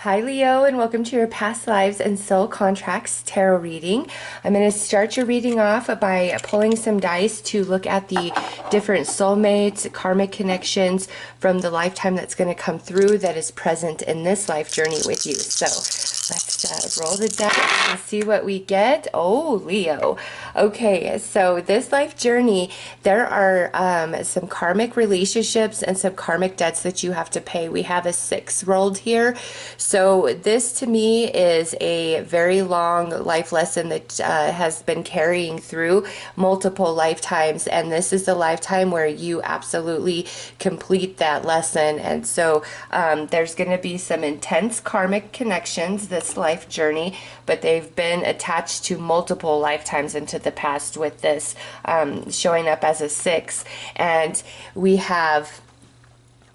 Hi Leo, and welcome to your past lives and soul contracts tarot reading. I'm going to start your reading off by pulling some dice to look at the different soulmates, karmic connections from the lifetime that's going to come through that is present in this life journey with you. So let's roll the dice and see what we get. Oh, Leo. Okay, so this life journey, there are some karmic relationships and some karmic debts that you have to pay. We have a 6 rolled here. So this to me is a very long life lesson that has been carrying through multiple lifetimes, and this is the lifetime where you absolutely complete that lesson. And so there's going to be some intense karmic connections this life journey, but they've been attached to multiple lifetimes into the past with this showing up as a 6. And we have,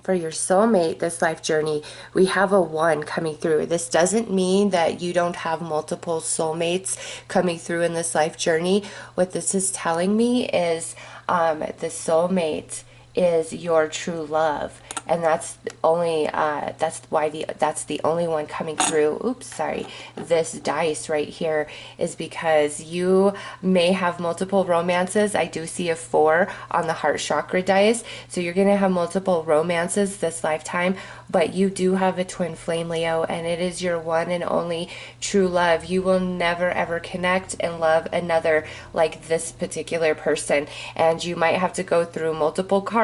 for your soulmate, this life journey, we have a 1 coming through. This doesn't mean that you don't have multiple soulmates coming through in this life journey. What this is telling me is the soulmate is your true love, and that's only that's the only one coming through. Oops, sorry. This dice right here is because you may have multiple romances. I do see a 4 on the heart chakra dice, so you're gonna have multiple romances this lifetime, but you do have a twin flame, Leo, and it is your one and only true love. You will never ever connect and love another like this particular person, and you might have to go through multiple karmics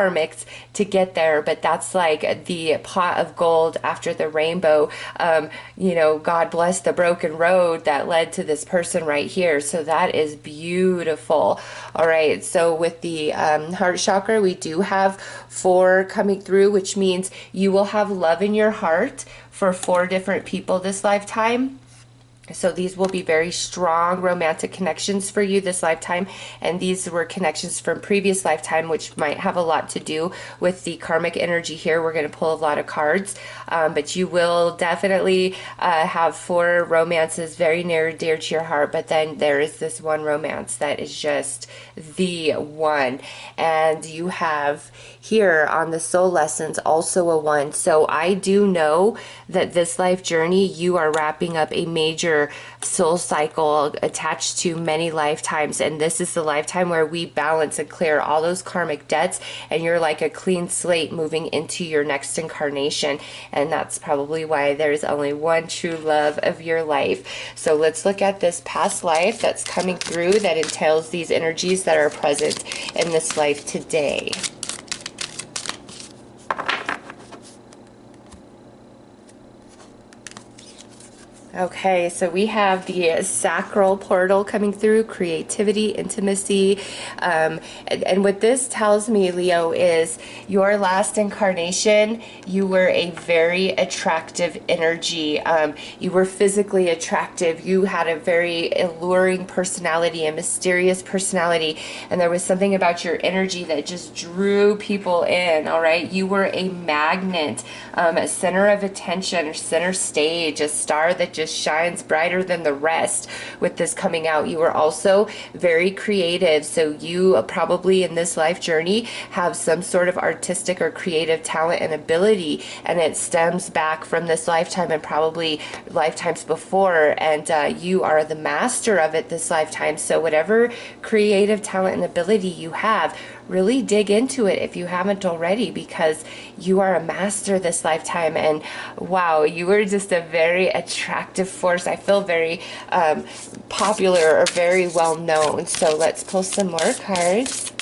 to get there, but that's like the pot of gold after the rainbow. You know, God bless the broken road that led to this person right here. So that is beautiful. All right, so with the heart chakra, we do have 4 coming through, which means you will have love in your heart for 4 different people this lifetime. So these will be very strong romantic connections for you this lifetime, and these were connections from previous lifetime, which might have a lot to do with the karmic energy here. We're going to pull a lot of cards, but you will definitely have 4 romances very near and dear to your heart, but then there is this one romance that is just the one. And you have here on the soul lessons also a 1. So I do know that this life journey, you are wrapping up a major soul cycle attached to many lifetimes, and this is the lifetime where we balance and clear all those karmic debts, and you're like a clean slate moving into your next incarnation. And that's probably why there's only one true love of your life. So let's look at this past life that's coming through that entails these energies that are present in this life today. Okay, so we have the sacral portal coming through, creativity, intimacy. And what this tells me, Leo, is your last incarnation, you were a very attractive energy. You were physically attractive. You had a very alluring personality, a mysterious personality. And there was something about your energy that just drew people in, all right? You were a magnet, a center of attention or center stage, a star that just shines brighter than the rest with this coming out. You are also very creative, so you probably in this life journey have some sort of artistic or creative talent and ability, and it stems back from this lifetime and probably lifetimes before, and you are the master of it this lifetime. So whatever creative talent and ability you have, really dig into it if you haven't already, because you are a master this lifetime. And wow, you were just a very attractive force. I feel very popular or very well known. So let's pull some more cards.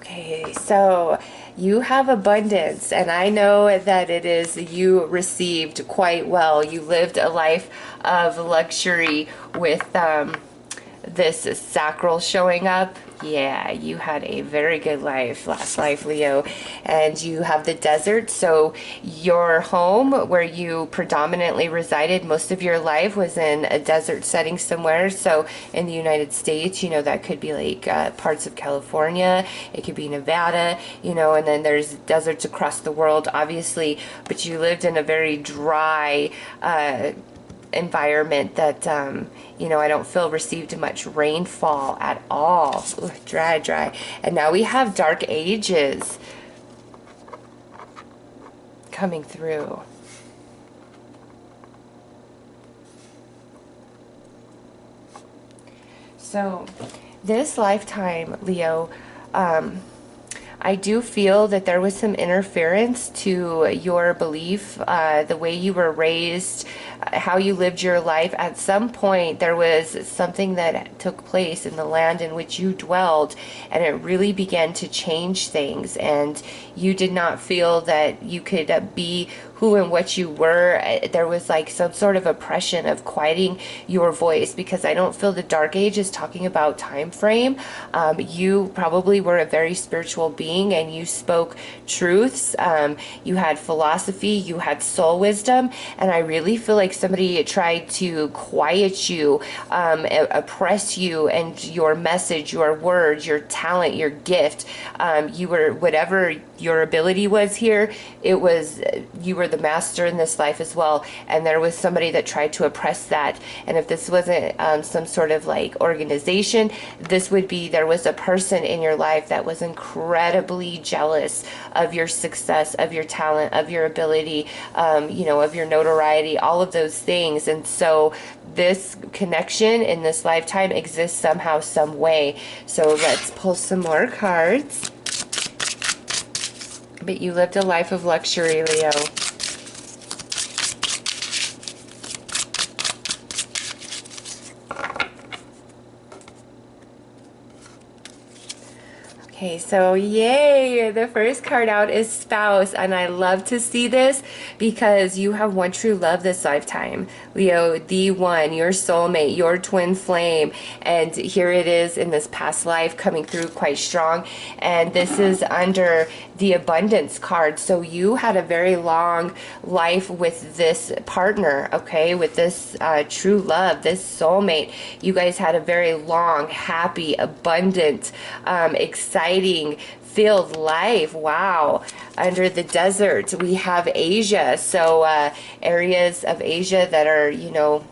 Okay, so you have abundance, and I know that it is you received quite well. You lived a life of luxury with this sacral showing up. Yeah, you had a very good life last life, Leo. And you have the desert, so your home where you predominantly resided most of your life was in a desert setting somewhere. So in the United States, you know, that could be like parts of California, it could be Nevada, you know, and then there's deserts across the world, obviously, but you lived in a very dry environment that, you know, I don't feel received much rainfall at all. Ooh, dry, dry. And now we have dark ages coming through. So this lifetime, Leo, I do feel that there was some interference to your belief, the way you were raised, how you lived your life. At some point, there was something that took place in the land in which you dwelled, and it really began to change things, and you did not feel that you could be who and what you were. There was like some sort of oppression of quieting your voice, because I don't feel the dark age is talking about time frame. You probably were a very spiritual being, and you spoke truths. You had philosophy, you had soul wisdom, and I really feel like somebody tried to quiet you, oppress you, and your message, your words, your talent, your gift. You were, whatever your ability was here, it was, you were the master in this life as well, and there was somebody that tried to oppress that. And if this wasn't some sort of like organization, this would be, there was a person in your life that was incredibly jealous of your success, of your talent, of your ability, you know, of your notoriety, all of those things. And so this connection in this lifetime exists somehow, some way. So let's pull some more cards. But you lived a life of luxury, Leo. Okay, so yay, the first card out is spouse, and I love to see this because you have one true love this lifetime, Leo, the one, your soulmate, your twin flame, and here it is in this past life coming through quite strong. And this is under the abundance card, so you had a very long life with this partner, okay, with this true love, this soulmate. You guys had a very long, happy, abundant, exciting, filled life. Wow. Under the desert, we have Asia. So areas of Asia that are, you know,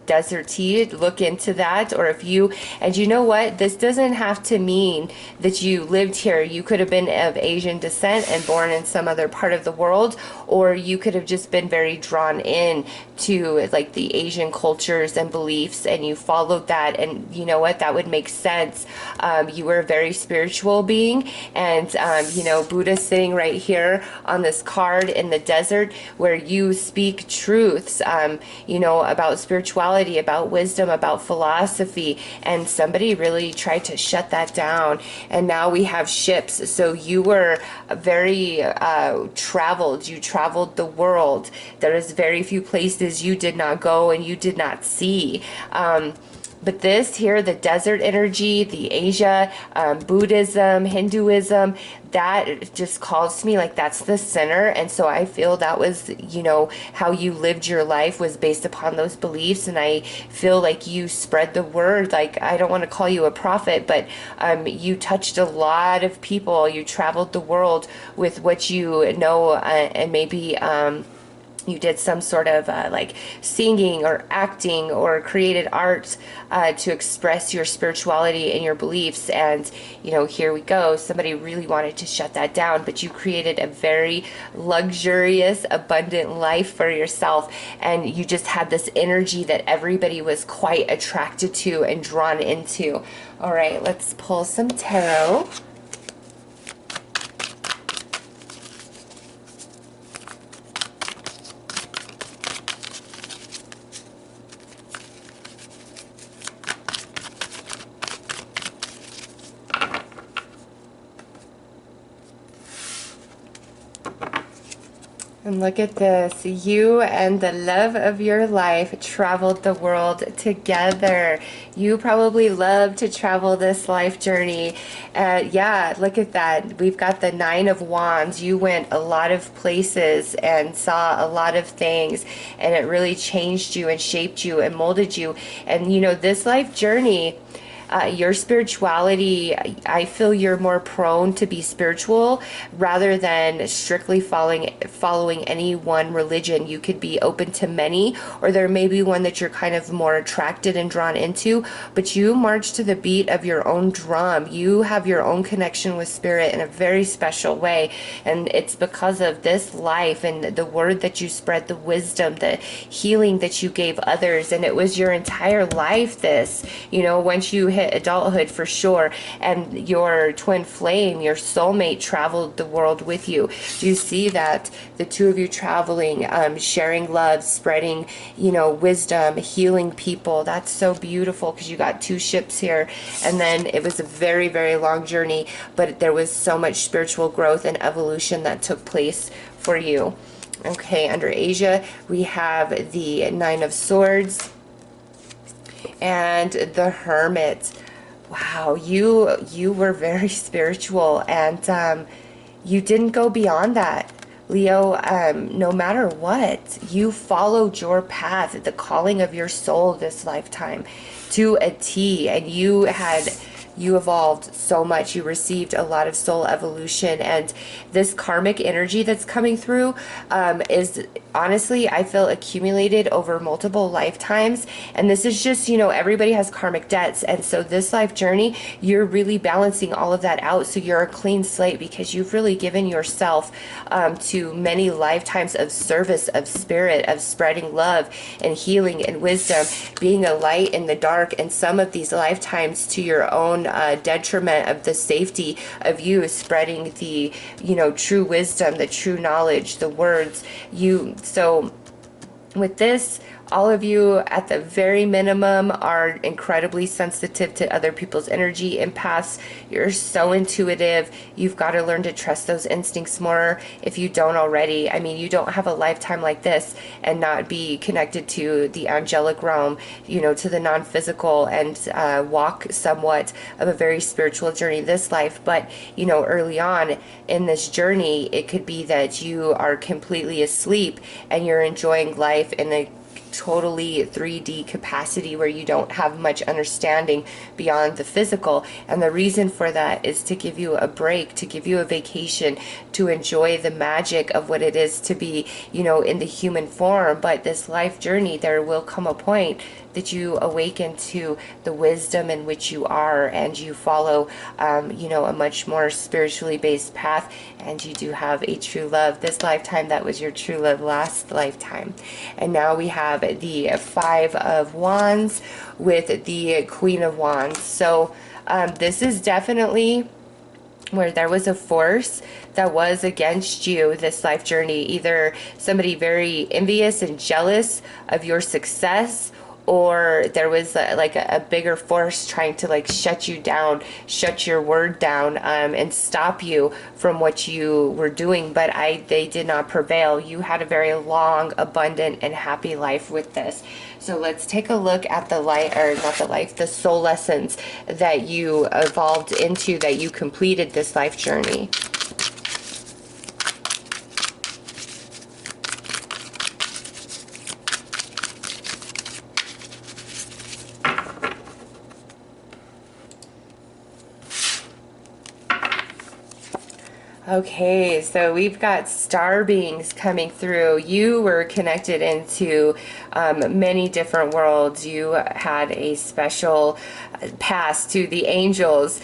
deserty, look into that. Or if you, and you know what, this doesn't have to mean that you lived here. You could have been of Asian descent and born in some other part of the world, or you could have just been very drawn in to like the Asian cultures and beliefs, and you followed that. And you know what, that would make sense. You were a very spiritual being, and you know, Buddha sitting right here on this card in the desert, where you speak truths, you know, about spirituality, about wisdom, about philosophy, and somebody really tried to shut that down. And now we have ships. So you were very traveled. You traveled the world. There is very few places you did not go and you did not see. But this here, the desert energy, the Asia, Buddhism, Hinduism, that just calls to me like that's the center. And so I feel that was, you know, how you lived your life was based upon those beliefs. And I feel like you spread the word. Like, I don't want to call you a prophet, but you touched a lot of people. You traveled the world with what you know, and maybe you did some sort of like singing or acting or created art to express your spirituality and your beliefs. And, you know, here we go. Somebody really wanted to shut that down, but you created a very luxurious, abundant life for yourself. And you just had this energy that everybody was quite attracted to and drawn into. All right, let's pull some tarot. And look at this. You and the love of your life traveled the world together. You probably love to travel this life journey. Yeah, look at that. We've got the Nine of Wands. You went a lot of places and saw a lot of things, and it really changed you and shaped you and molded you. And you know, this life journey, Your spirituality, I feel you're more prone to be spiritual rather than strictly following any one religion. You could be open to many, or there may be one that you're kind of more attracted and drawn into, but you march to the beat of your own drum. You have your own connection with spirit in a very special way, and it's because of this life and the word that you spread, the wisdom, the healing that you gave others, and it was your entire life, this, you know, once you hit adulthood for sure, and your twin flame, your soulmate, traveled the world with you. Do you see that? The two of you traveling, sharing love, spreading, you know, wisdom, healing people. That's so beautiful, because you got two ships here, and then it was a very, very long journey, but there was so much spiritual growth and evolution that took place for you. Okay, under Asia, we have the Nine of Swords and the Hermit. Wow, you were very spiritual, and you didn't go beyond that, Leo. No matter what, you followed your path, the calling of your soul this lifetime to a T, and you evolved so much. You received a lot of soul evolution, and this karmic energy that's coming through is honestly, I feel, accumulated over multiple lifetimes. And this is just, you know, everybody has karmic debts, and so this life journey, you're really balancing all of that out, so you're a clean slate, because you've really given yourself to many lifetimes of service, of spirit, of spreading love and healing and wisdom, being a light in the dark, and some of these lifetimes to your own detriment of the safety of you spreading the, you know, true wisdom, the true knowledge, the words. So with this, all of you at the very minimum are incredibly sensitive to other people's energy. Empaths, you're so intuitive. You've got to learn to trust those instincts more if you don't already. I mean, you don't have a lifetime like this and not be connected to the angelic realm, you know, to the non-physical, and walk somewhat of a very spiritual journey this life. But, you know, early on in this journey, it could be that you are completely asleep and you're enjoying life in a totally 3D capacity where you don't have much understanding beyond the physical. And the reason for that is to give you a break, to give you a vacation, to enjoy the magic of what it is to be, you know, in the human form. But this life journey, there will come a point that you awaken to the wisdom in which you are, and you follow, you know, a much more spiritually based path, and you do have a true love this lifetime. That was your true love last lifetime. And now we have the Five of Wands with the Queen of Wands. So this is definitely where there was a force that was against you this life journey, either somebody very envious and jealous of your success, or there was like a bigger force trying to like shut you down, shut your word down, and stop you from what you were doing. But they did not prevail. You had a very long, abundant, and happy life with this. So let's take a look at the light, or not the life, the soul lessons that you evolved into, that you completed this life journey. Okay, so we've got star beings coming through. You were connected into many different worlds. You had a special past to the angels,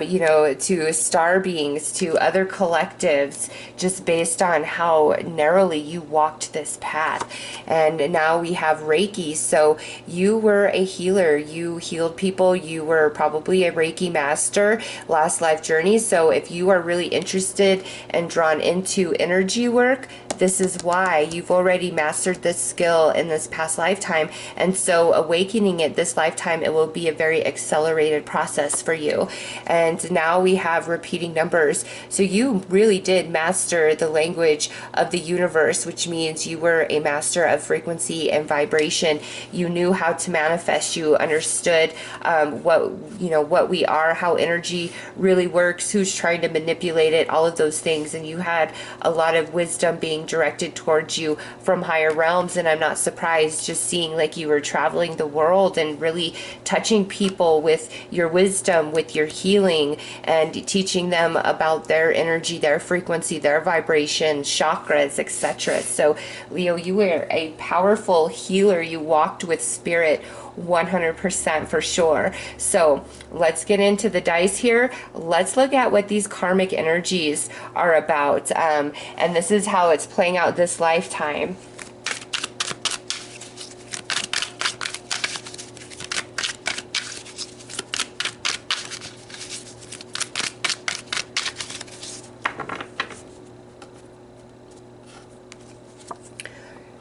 you know, to star beings, to other collectives, just based on how narrowly you walked this path. And now we have Reiki. So you were a healer. You healed people. You were probably a Reiki master last life journey. So if you are really interested and drawn into energy work, this is why. You've already mastered this skill in this past lifetime, and so awakening it this lifetime, it will be a very accelerated process for you. And now we have repeating numbers. So you really did master the language of the universe, which means you were a master of frequency and vibration. You knew how to manifest. You understood what we are, how energy really works, who's trying to manipulate it, all of those things. And you had a lot of wisdom being directed towards you from higher realms. And I'm not surprised, just seeing like you were traveling the world and really touching people with your wisdom, with your healing, and teaching them about their energy, their frequency, their vibration, chakras, etc. So Leo, you were a powerful healer. You walked with spirit 100% for sure. So let's get into the dice here. Let's look at what these karmic energies are about. And this is how it's playing out this lifetime.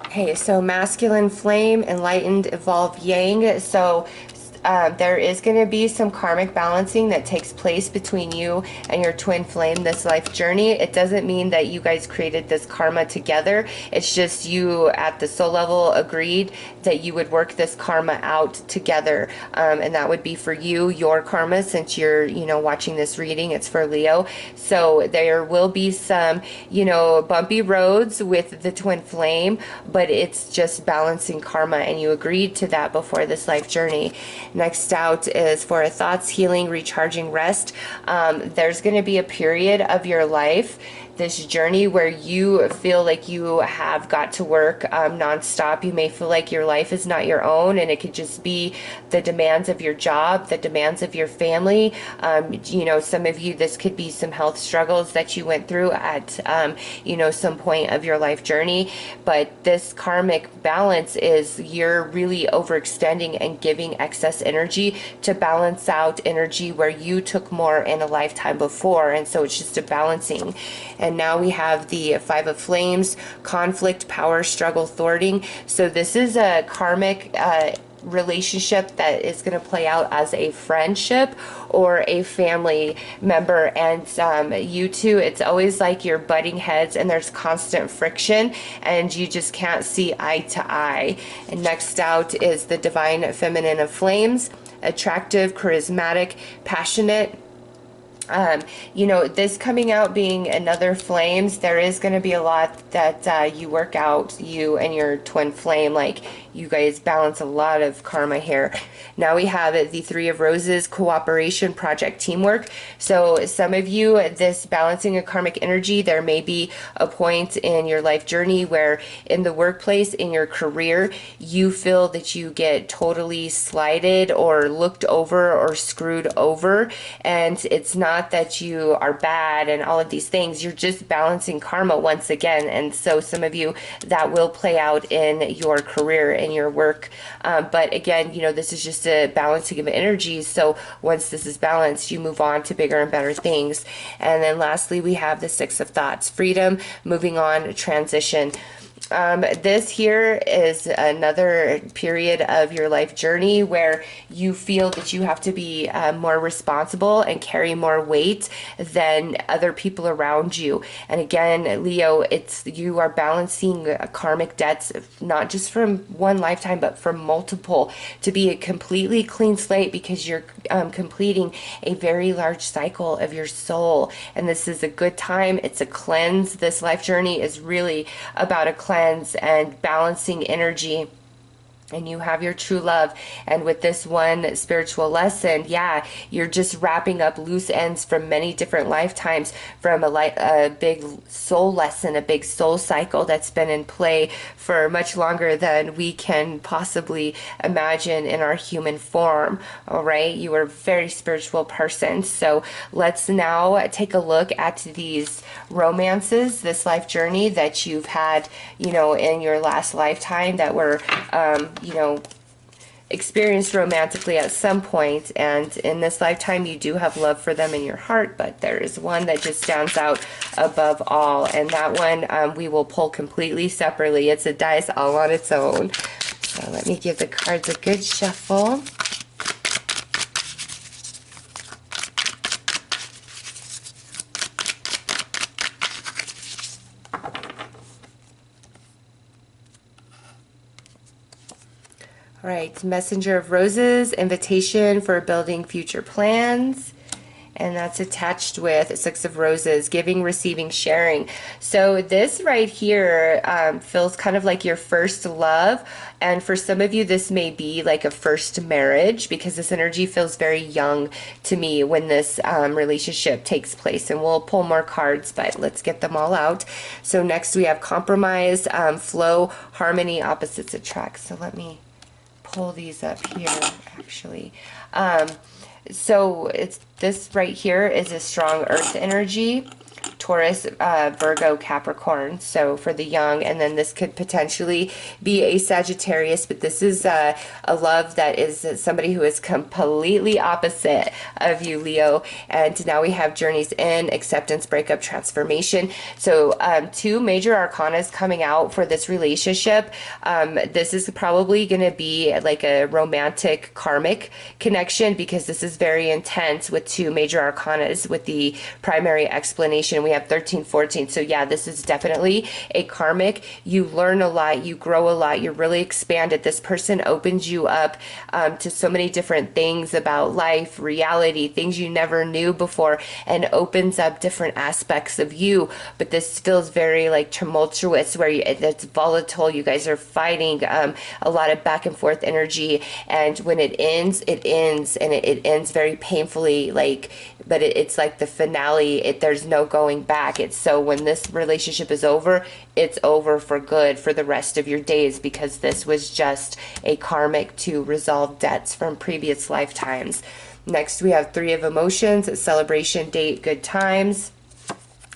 Okay, so masculine flame, enlightened, evolved yang. So there is going to be some karmic balancing that takes place between you and your twin flame this life journey. It doesn't mean that you guys created this karma together. It's just you at the soul level agreed that you would work this karma out together. And that would be for you, your karma, since you're, watching this reading. It's for Leo. So there will be some, bumpy roads with the twin flame, but it's just balancing karma, and you agreed to that before this life journey. Next out is for thoughts, healing, recharging, rest. There's going to be a period of your life, this journey, where you feel like you have got to work nonstop. You may feel like your life is not your own, and it could just be the demands of your job, the demands of your family. Some of you, this could be some health struggles that you went through at, some point of your life journey. But this karmic balance is you're really overextending and giving excess energy to balance out energy where you took more in a lifetime before. And so it's just a balancing. And now we have the Five of Flames, conflict, power, struggle, thwarting. So this is a karmic relationship that is going to play out as a friendship or a family member. And you two, it's always like you're butting heads and there's constant friction and you just can't see eye to eye. And next out is the Divine Feminine of Flames, attractive, charismatic, passionate. This coming out being another flames, there is going to be a lot that you work out, you and your twin flame, like you guys balance a lot of karma here. Now we have the Three of Roses, cooperation, project, teamwork. So some of you, this balancing of karmic energy, there may be a point in your life journey where in the workplace, in your career, you feel that you get totally slighted or looked over or screwed over. And it's not that you are bad and all of these things. You're just balancing karma once again. And so some of you, that will play out in your career, in your work. But again, this is just a balancing of energies. So once this is balanced, you move on to bigger and better things. And then lastly, we have the Six of Thoughts, freedom, moving on, transition. This here is another period of your life journey where you feel that you have to be more responsible and carry more weight than other people around you. And again, Leo, you are balancing karmic debts, not just from one lifetime, but from multiple, to be a completely clean slate, because you're completing a very large cycle of your soul. And this is a good time. It's a cleanse. This life journey is really about a cleanse and balancing energy. And you have your true love. And with this one spiritual lesson, you're just wrapping up loose ends from many different lifetimes, from a big soul lesson, a big soul cycle that's been in play for much longer than we can possibly imagine in our human form. All right, you are a very spiritual person. So let's now take a look at these romances, this life journey that you've had, in your last lifetime, that were experienced romantically at some point. And in this lifetime, you do have love for them in your heart, but there is one that just stands out above all. And that one we will pull completely separately. It's a dice all on its own. So let me give the cards a good shuffle. All right, Messenger of Roses, invitation for building future plans. And that's attached with Six of Roses, giving, receiving, sharing. So this right here feels kind of like your first love. And for some of you, this may be like a first marriage, because this energy feels very young to me when this relationship takes place. And we'll pull more cards, but let's get them all out. So next we have compromise, flow, harmony, opposites attract. So let me pull these up here, actually. So it's this right here is a strong earth energy, Taurus, Virgo, Capricorn. So for the young, and then this could potentially be a Sagittarius, but this is a love that is somebody who is completely opposite of you, Leo. And now we have journeys in, acceptance, breakup, transformation. So two major arcanas coming out for this relationship. This is probably going to be like a romantic karmic connection, because this is very intense with two major arcanas with the primary explanation. We have 13, 14. So yeah, this is definitely a karmic. You learn a lot, you grow a lot, you're really expanded. This person opens you up to so many different things about life, reality, things you never knew before, and opens up different aspects of you. But this feels very like tumultuous, where it's volatile. You guys are fighting, a lot of back and forth energy. And when it ends, and it ends very painfully, like, but it's like the finale. There's no going back. It's so when this relationship is over, it's over for good for the rest of your days, because this was just a karmic to resolve debts from previous lifetimes. Next, we have Three of Emotions, celebration, date, good times,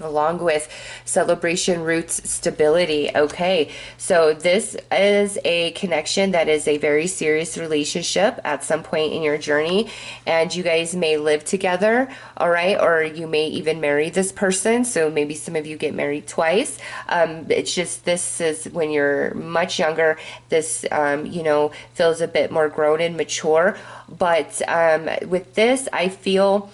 along with celebration, roots, stability. Okay, so this is a connection that is a very serious relationship at some point in your journey, and you guys may live together, all right, or you may even marry this person. So maybe some of you get married twice. It's just, this is when you're much younger. This you know, feels a bit more grown and mature. But with this, I feel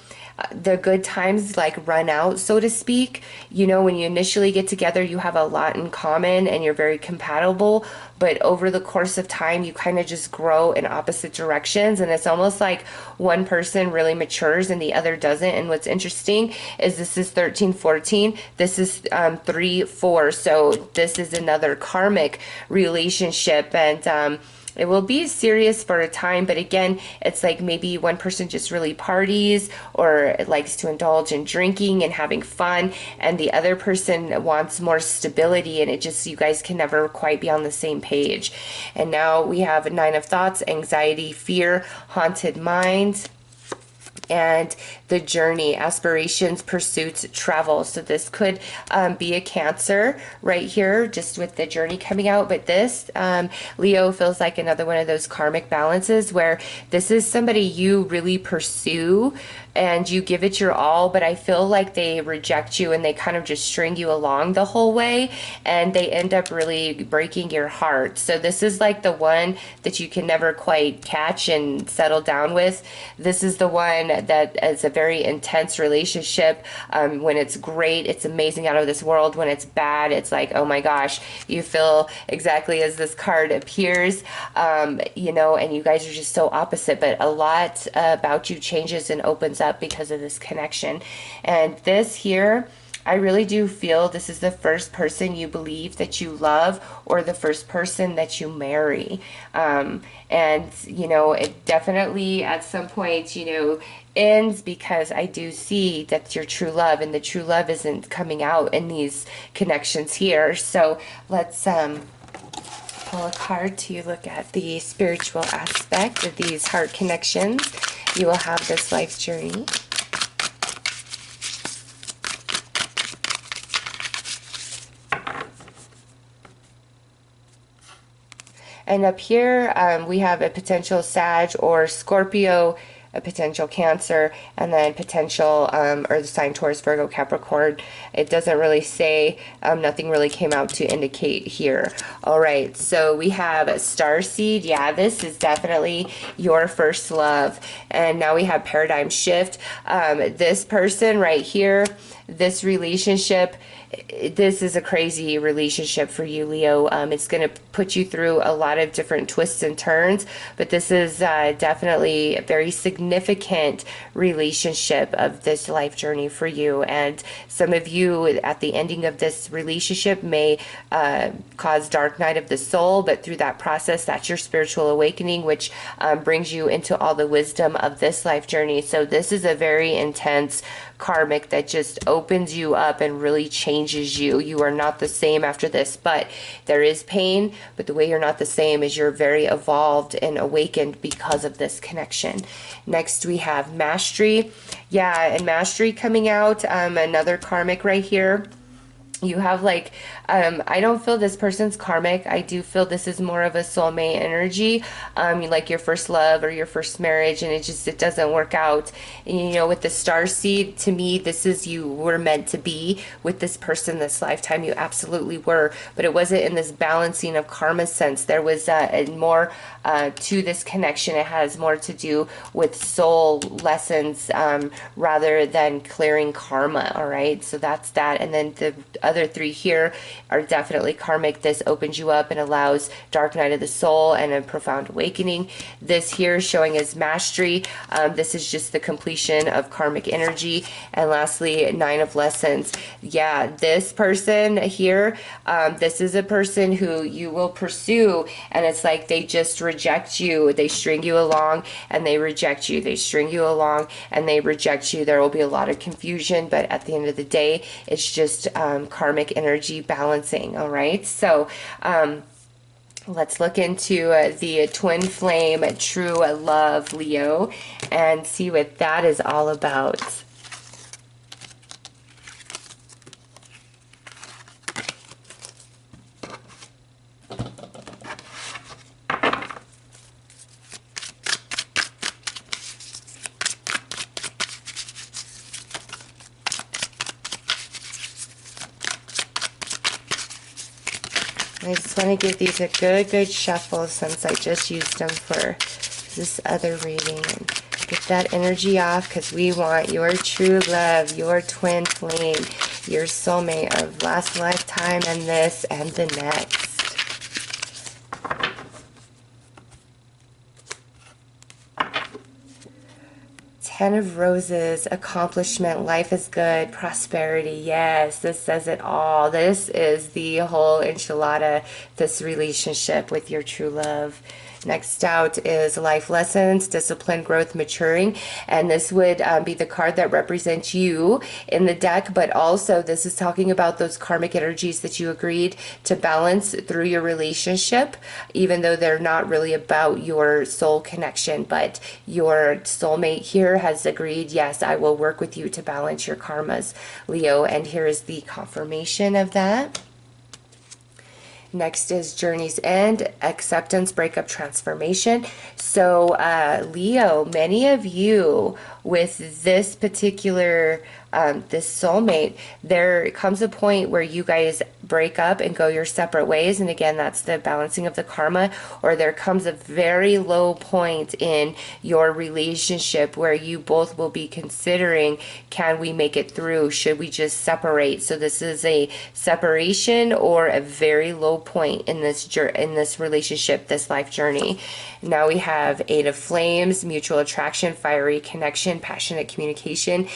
the good times like run out, so to speak. You know, when you initially get together, you have a lot in common and you're very compatible, but over the course of time, you kind of just grow in opposite directions, and it's almost like one person really matures and the other doesn't. And what's interesting is this is 13, 14. This is 3, 4. So this is another karmic relationship, and it will be serious for a time, but again, it's like maybe one person just really parties or likes to indulge in drinking and having fun, and the other person wants more stability, and it just, you guys can never quite be on the same page. And now we have Nine of Thoughts, anxiety, fear, haunted mind, and the journey, aspirations, pursuits, travel. So this could be a Cancer right here, just with the journey coming out. But this, Leo, feels like another one of those karmic balances, where this is somebody you really pursue and you give it your all, but I feel like they reject you and they kind of just string you along the whole way, and they end up really breaking your heart. So this is like the one that you can never quite catch and settle down with. This is the one that is a very intense relationship. When it's great, it's amazing, out of this world. When it's bad, it's like, oh my gosh, you feel exactly as this card appears, you know, and you guys are just so opposite, but a lot about you changes and opens up because of this connection. And this here, I really do feel this is the first person you believe that you love, or the first person that you marry. And, you know, it definitely at some point, you know, ends, because I do see that's your true love, and the true love isn't coming out in these connections here. So let's pull a card to look at the spiritual aspect of these heart connections. You will have this life journey. And up here, we have a potential Sag or Scorpio, a potential Cancer, and then potential earth sign Taurus, Virgo, Capricorn. It doesn't really say, nothing really came out to indicate here. All right, so we have Starseed. Yeah, this is definitely your first love. And now we have Paradigm Shift. This person right here, this relationship this is a crazy relationship for you, Leo. It's going to put you through a lot of different twists and turns, but this is definitely a very significant relationship of this life journey for you. And some of you at the ending of this relationship may cause dark night of the soul, but through that process, that's your spiritual awakening, which brings you into all the wisdom of this life journey. So this is a very intense karmic that just opens you up and really changes you. You are not the same after this, but there is pain, but the way you're not the same is you're very evolved and awakened because of this connection. Next we have mastery. Yeah, and mastery coming out, another karmic right here. You have like, I don't feel this person's karmic. I do feel this is more of a soulmate energy, like your first love or your first marriage, and it doesn't work out. And, you know, with the star seed, to me, this is you were meant to be with this person this lifetime. You absolutely were, but it wasn't in this balancing of karma sense. There was more to this connection. It has more to do with soul lessons rather than clearing karma. All right, so that's that. And then the other three here are definitely karmic. This opens you up and allows dark night of the soul and a profound awakening. This here showing as mastery. This is just the completion of karmic energy. And lastly, 9 of lessons. Yeah, this person here, this is a person who you will pursue, and it's like they just reject you. They string you along and they reject you. They string you along and they reject you. There will be a lot of confusion, but at the end of the day, it's just karmic energy balancing. All right, so let's look into the twin flame true love, Leo, and see what that is all about. I just want to give these a good shuffle since I just used them for this other reading, and get that energy off, because we want your true love, your twin flame, your soulmate of last lifetime and this and the next. 10 of Roses, accomplishment, life is good, prosperity. Yes, this says it all. This is the whole enchilada, this relationship with your true love. Next out is life lessons, discipline, growth, maturing. And this would be the card that represents you in the deck, but also this is talking about those karmic energies that you agreed to balance through your relationship, even though they're not really about your soul connection, but your soulmate here has agreed, yes, I will work with you to balance your karmas, Leo. And here is the confirmation of that. Next is Journey's End, acceptance, breakup, transformation. So Leo, many of you with this particular this soulmate, there comes a point where you guys break up and go your separate ways, and again, that's the balancing of the karma. Or there comes a very low point in your relationship where you both will be considering, can we make it through, should we just separate? So this is a separation or a very low point in this relationship, this life journey. Now we have 8 of Flames, mutual attraction, fiery connection, passionate communication.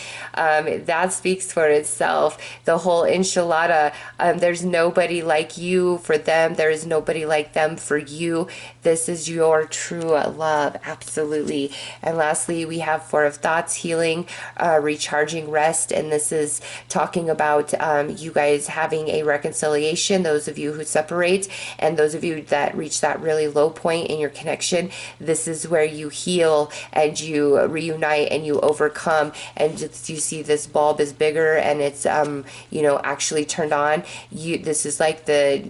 That speaks for itself. The whole enchilada, there's nobody like you for them. There is nobody like them for you. This is your true love, absolutely. And lastly, we have 4 of Thoughts, healing, recharging, rest. And this is talking about you guys having a reconciliation, those of you who separate, and those of you that reach that really low point in your connection. This is where you heal and you reunite and you overcome, and just, you see this bulb is bigger and it's you know, actually turned on. This is like the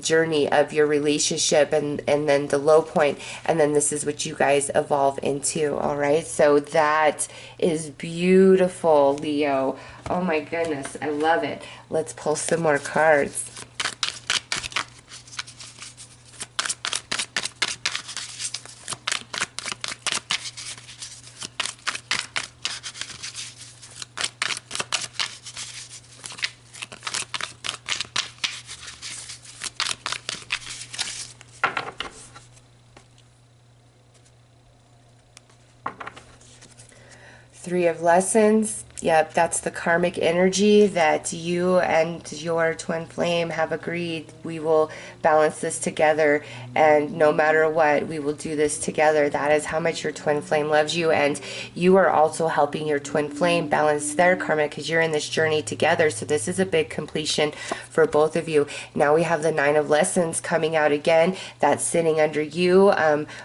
journey of your relationship, and then the low point, and then this is what you guys evolve into. All right, so that is beautiful, Leo. Oh my goodness, I love it. Let's pull some more cards. Three of Lessons. Yep, that's the karmic energy that you and your twin flame have agreed. We will balance this together, and no matter what, we will do this together. That is how much your twin flame loves you, and you are also helping your twin flame balance their karma because you're in this journey together. So this is a big completion for both of you. Now we have the Nine of Lessons coming out again. That's sitting under you.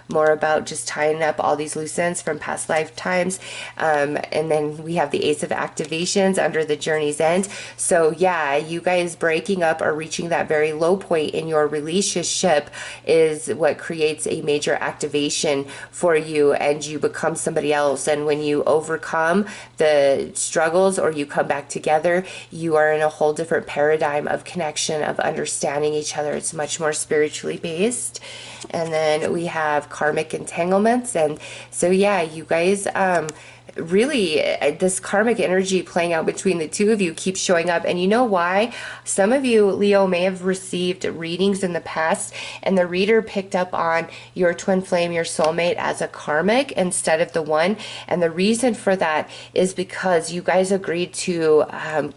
More about just tying up all these loose ends from past lifetimes. And then we have the Ace of Activations under the journey's end. So yeah, you guys breaking up or reaching that very low point in your relationship is what creates a major activation for you, and you become somebody else. And when you overcome the struggles or you come back together, you are in a whole different paradigm of connection, of understanding each other. It's much more spiritually based. And then we have karmic entanglements. And so yeah, you guys really, this karmic energy playing out between the two of you keeps showing up. And you know why? Some of you, Leo, may have received readings in the past, and the reader picked up on your twin flame, your soulmate, as a karmic instead of the one. And the reason for that is because you guys agreed to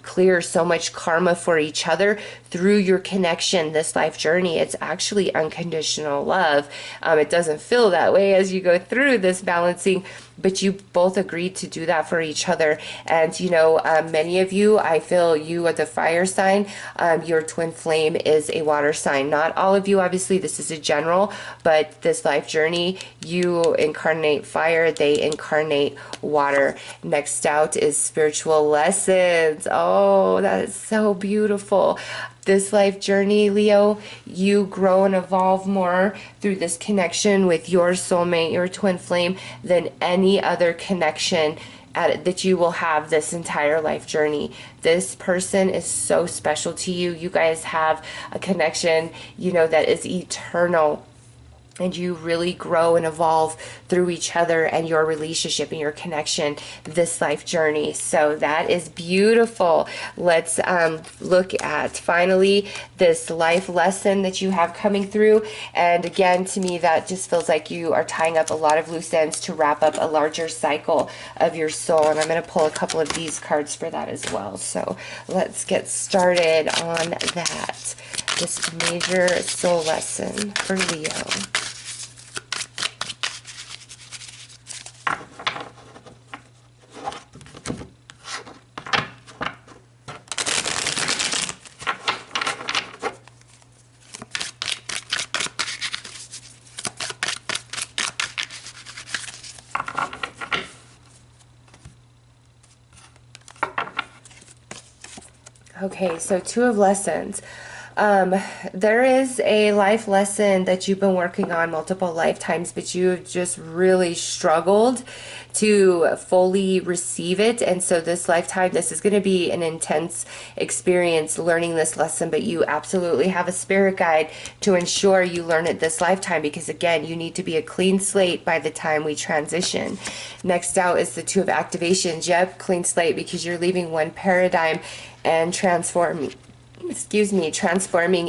clear so much karma for each other through your connection, this life journey. It's actually unconditional love. It doesn't feel that way as you go through this balancing, but you both agreed to do that for each other. And you know, many of you, I feel you are the fire sign, your twin flame is a water sign. Not all of you, obviously, this is a general, but this life journey, you incarnate fire, they incarnate water. Next out is spiritual lessons. Oh, that is so beautiful. This life journey, Leo, you grow and evolve more through this connection with your soulmate, your twin flame, than any other connection that you will have this entire life journey. This person is so special to you. You guys have a connection, you know, that is eternal. And you really grow and evolve through each other and your relationship and your connection this life journey. So that is beautiful. Let's look at finally this life lesson that you have coming through. And again, to me, that just feels like you are tying up a lot of loose ends to wrap up a larger cycle of your soul. And I'm going to pull a couple of these cards for that as well. So let's get started on that. This major soul lesson for Leo. Okay, so Two of Lessons. There is a life lesson that you've been working on multiple lifetimes, but you've just really struggled to fully receive it. And so this lifetime, this is going to be an intense experience learning this lesson, but you absolutely have a spirit guide to ensure you learn it this lifetime, because again, you need to be a clean slate by the time we transition. Next out is the Two of Activations. Yep, clean slate, because you're leaving one paradigm and transforming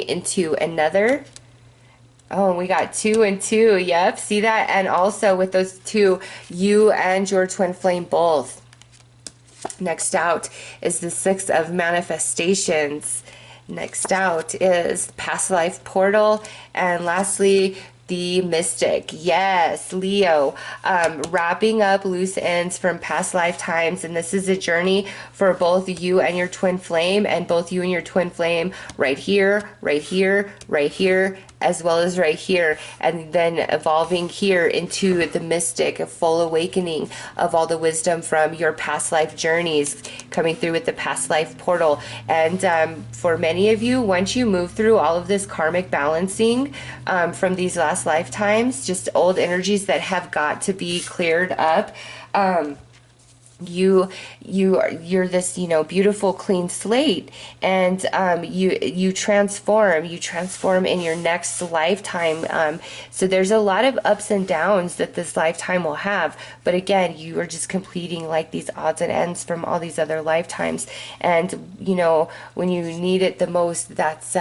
into another. Oh, and we got 2 and 2. Yep, see that? And also with those two, you and your twin flame both. Next out is the Six of Manifestations. Next out is Past Life Portal. And lastly, the Mystic. Yes, Leo, wrapping up loose ends from past lifetimes, and this is a journey for both you and your twin flame, and both you and your twin flame right here, right here, right here, as well as right here, and then evolving here into the Mystic, a full awakening of all the wisdom from your past life journeys, coming through with the Past Life Portal. And for many of you, once you move through all of this karmic balancing from these last lifetimes, just old energies that have got to be cleared up, you're this, you know, beautiful clean slate, and you transform in your next lifetime. So there's a lot of ups and downs that this lifetime will have, but again, you are just completing like these odds and ends from all these other lifetimes. And you know, when you need it the most, that's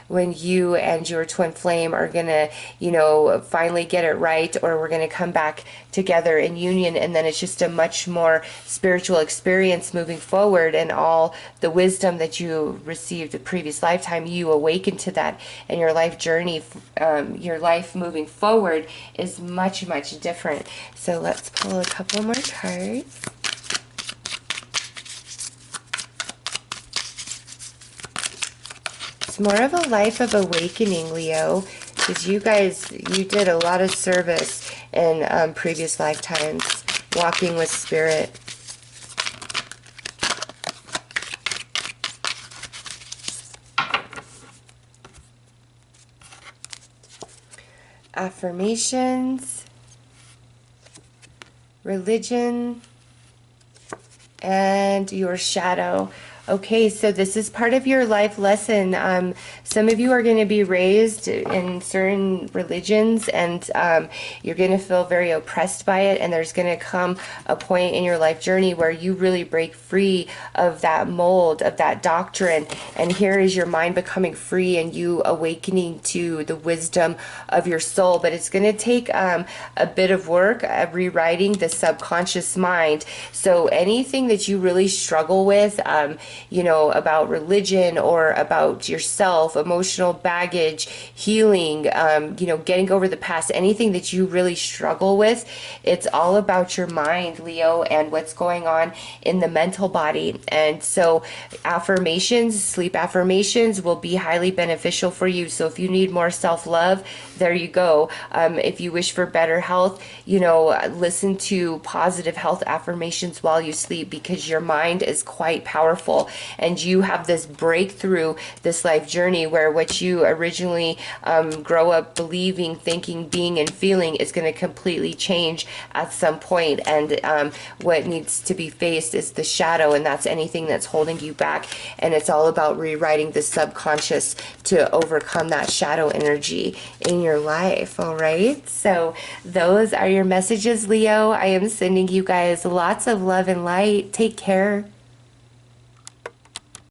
when you and your twin flame are gonna, you know, finally get it right, or we're gonna come back together in union, and then it's just a much more spiritual experience moving forward, and all the wisdom that you received the previous lifetime, you awaken to that, and your life journey, your life moving forward is much, much different. So let's pull a couple more cards. It's more of a life of awakening, Leo, because you did a lot of service in previous lifetimes, walking with spirit. Affirmations, religion, and your shadow. Okay, so this is part of your life lesson. Some of you are going to be raised in certain religions, and you're going to feel very oppressed by it, and there's going to come a point in your life journey where you really break free of that mold, of that doctrine, and here is your mind becoming free and you awakening to the wisdom of your soul. But it's going to take a bit of work rewriting the subconscious mind. So anything that you really struggle with, you know, about religion or about yourself, emotional baggage, healing, you know, getting over the past, anything that you really struggle with, it's all about your mind, Leo, and what's going on in the mental body. And so affirmations, sleep affirmations will be highly beneficial for you. So if you need more self-love, there you go. If you wish for better health, you know, listen to positive health affirmations while you sleep, because your mind is quite powerful, and you have this breakthrough, this life journey where what you originally grow up believing, thinking, being, and feeling is going to completely change at some point. And what needs to be faced is the shadow, and that's anything that's holding you back. And it's all about rewriting the subconscious to overcome that shadow energy in your life. All right, so those are your messages, Leo. I am sending you guys lots of love and light. Take care.